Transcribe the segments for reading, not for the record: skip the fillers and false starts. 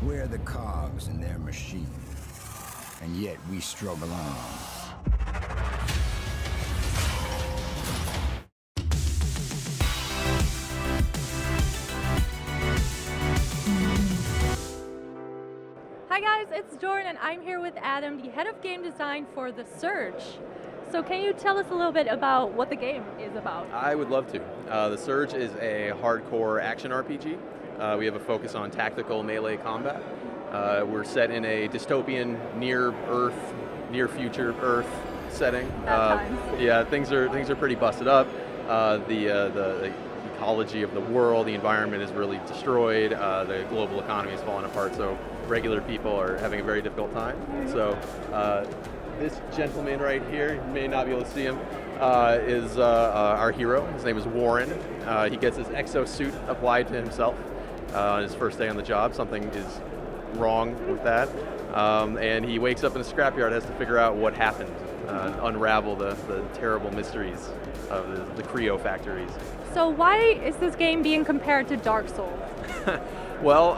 We're the cogs in their machine, and yet we struggle on. Hi guys, it's Jordan and I'm here with Adam, the head of game design for The Surge. So can you tell us a little bit about what the game is about? I would love to. The Surge is a hardcore action RPG. We have a focus on tactical melee combat. We're set in a dystopian near-Earth, near-future Earth setting. Yeah, things are pretty busted up. The ecology of the world, the environment is really destroyed. The global economy is falling apart. So regular people are having a very difficult time. So this gentleman right here, you may not be able to see him, is our hero. His name is Warren. He gets his exosuit applied to himself on his first day on the job. Something is wrong with that. And he wakes up in a scrapyard, has to figure out what happened, unravel the terrible mysteries of the Creo factories. So why is this game being compared to Dark Souls? Well,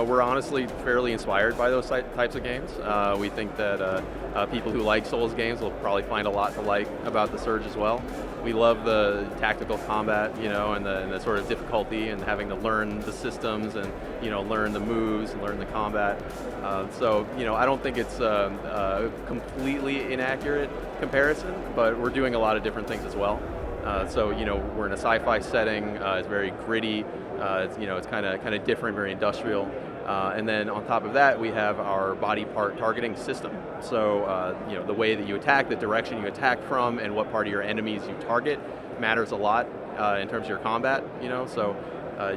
we're honestly fairly inspired by those types of games. We think that people who like Souls games will probably find a lot to like about The Surge as well. We love the tactical combat, and the sort of difficulty and having to learn the systems and, learn the moves and learn the combat. So, I don't think it's a completely inaccurate comparison, but we're doing a lot of different things as well. So, we're in a sci-fi setting. It's very gritty. It's kind of different, very industrial. And then on top of that, we have our body part targeting system. So, the way that you attack, the direction you attack from, and what part of your enemies you target matters a lot in terms of your combat. So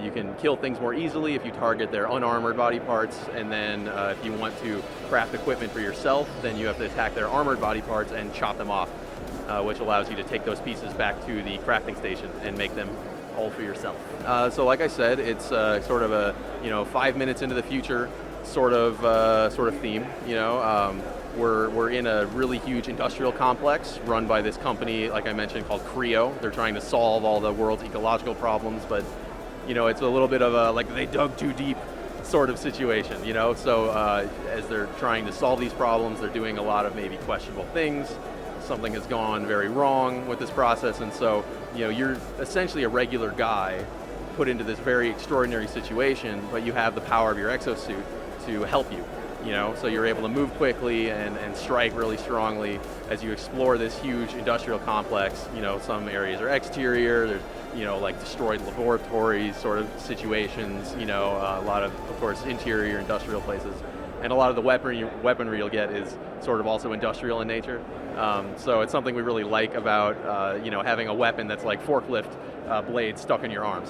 you can kill things more easily if you target their unarmored body parts. And then if you want to craft equipment for yourself, then you have to attack their armored body parts and chop them off, which allows you to take those pieces back to the crafting station and make them all for yourself. So like I said, it's sort of a 5 minutes into the future sort of theme. We're in a really huge industrial complex run by this company, like I mentioned, called Creo. They're trying to solve all the world's ecological problems, but it's a little bit of a like they dug too deep sort of situation. So as they're trying to solve these problems, they're doing a lot of maybe questionable things. Something has gone very wrong with this process, and so you're essentially a regular guy put into this very extraordinary situation, but you have the power of your exosuit to help you. So you're able to move quickly and strike really strongly as you explore this huge industrial complex. Some areas are exterior, there's like destroyed laboratories sort of situations, a lot of course interior industrial places. And a lot of the weaponry you'll get is sort of also industrial in nature. So it's something we really like about having a weapon that's like forklift blades stuck in your arms.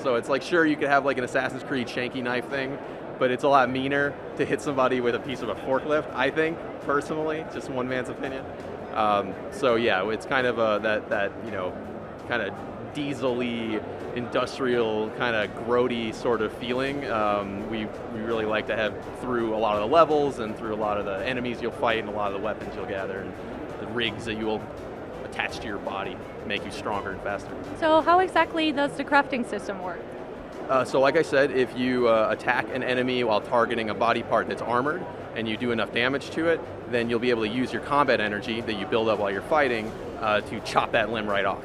So it's like, sure, you could have like an Assassin's Creed shanky knife thing, but it's a lot meaner to hit somebody with a piece of a forklift, I think, personally, just one man's opinion. So yeah, it's kind of that kind of diesel-y, industrial, kind of grody sort of feeling. We really like to have through a lot of the levels and through a lot of the enemies you'll fight and a lot of the weapons you'll gather and the rigs that you will attach to your body make you stronger and faster. So how exactly does the crafting system work? So like I said, if you attack an enemy while targeting a body part that's armored and you do enough damage to it, then you'll be able to use your combat energy that you build up while you're fighting to chop that limb right off.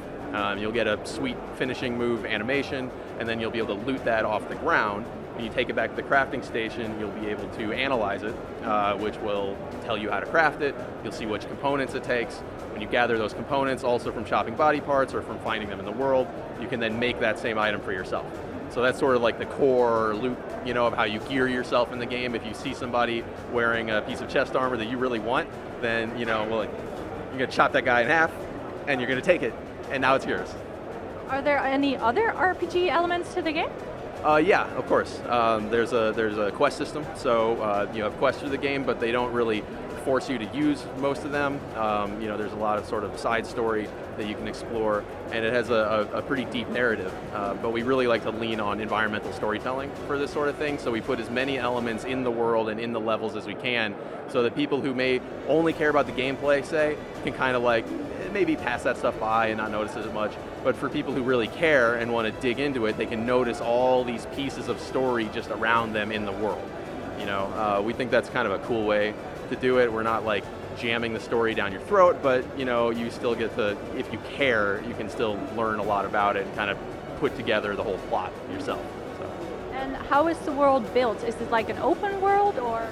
You'll get a sweet finishing move animation, and then you'll be able to loot that off the ground. When you take it back to the crafting station, you'll be able to analyze it, which will tell you how to craft it. You'll see which components it takes. When you gather those components, also from chopping body parts or from finding them in the world, you can then make that same item for yourself. So that's sort of like the core loop, of how you gear yourself in the game. If you see somebody wearing a piece of chest armor that you really want, then, you're gonna chop that guy in half, and you're gonna take it, and now it's yours. Are there any other RPG elements to the game? Yeah, of course. There's a quest system, so you have quests through the game, but they don't really force you to use most of them. There's a lot of sort of side story that you can explore, and it has a pretty deep narrative. But we really like to lean on environmental storytelling for this sort of thing, so we put as many elements in the world and in the levels as we can, so that people who may only care about the gameplay, say, can kind of like maybe pass that stuff by and not notice it as much. But for people who really care and want to dig into it, they can notice all these pieces of story just around them in the world. We think that's kind of a cool way to do it. We're not like jamming the story down your throat, but you still get to, if you care, you can still learn a lot about it and kind of put together the whole plot yourself. So. And how is the world built? Is it like an open world or?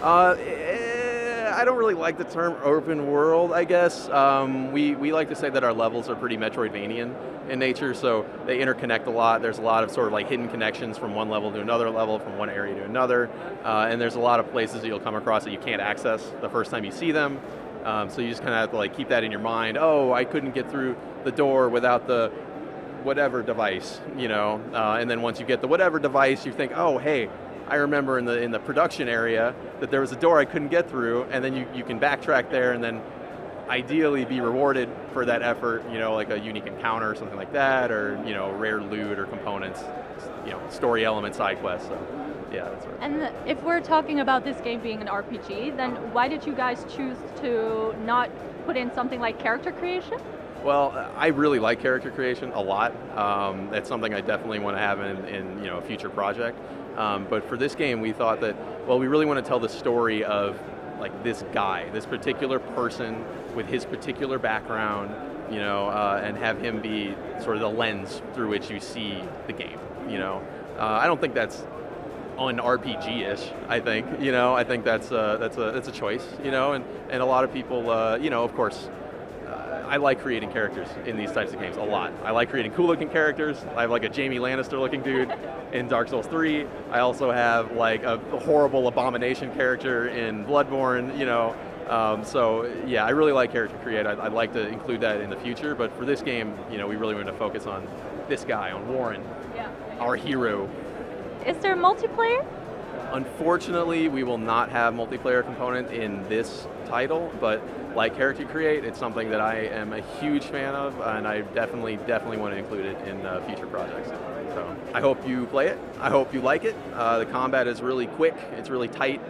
I don't really like the term open world, I guess. We like to say that our levels are pretty Metroidvanian in nature, so they interconnect a lot. There's a lot of sort of like hidden connections from one level to another level, from one area to another, and there's a lot of places that you'll come across that you can't access the first time you see them. So you just kind of have to like keep that in your mind. Oh, I couldn't get through the door without the whatever device, and then once you get the whatever device, you think, oh, hey, I remember in the production area that there was a door I couldn't get through, and then you can backtrack there and then ideally be rewarded for that effort, like a unique encounter or something like that, or rare loot or components, story element, side quests. So yeah, that's right. And if we're talking about this game being an RPG, then why did you guys choose to not put in something like character creation? Well, I really like character creation a lot. That's something I definitely want to have in a future project. But for this game, we thought that, well, we really want to tell the story of like this guy, this particular person with his particular background, and have him be sort of the lens through which you see the game. I don't think that's un-RPG-ish. I think, I think that's a choice, and a lot of people, of course. I like creating characters in these types of games a lot. I like creating cool-looking characters. I have like a Jamie Lannister-looking dude in Dark Souls 3. I also have like a horrible abomination character in Bloodborne. So yeah, I really like character create. I'd like to include that in the future, but for this game, we really want to focus on this guy, on Warren, our hero. Is there multiplayer? Unfortunately, we will not have multiplayer component in this title, but like character create, it's something that I am a huge fan of, and I definitely want to include it in future projects. So I hope you play it. I hope you like it. The combat is really quick. It's really tight.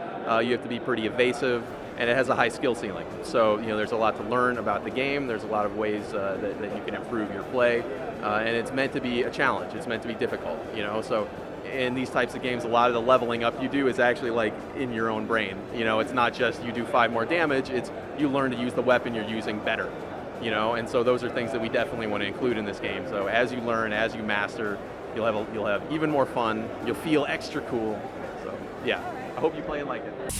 You have to be pretty evasive, and it has a high skill ceiling. So there's a lot to learn about the game. There's a lot of ways that you can improve your play, and it's meant to be a challenge. It's meant to be difficult. So. In these types of games, a lot of the leveling up you do is actually like in your own brain. It's not just you do 5 more damage, it's you learn to use the weapon you're using better. And so those are things that we definitely want to include in this game. So as you learn, as you master, you'll have even more fun, you'll feel extra cool. So yeah, I hope you play and like it.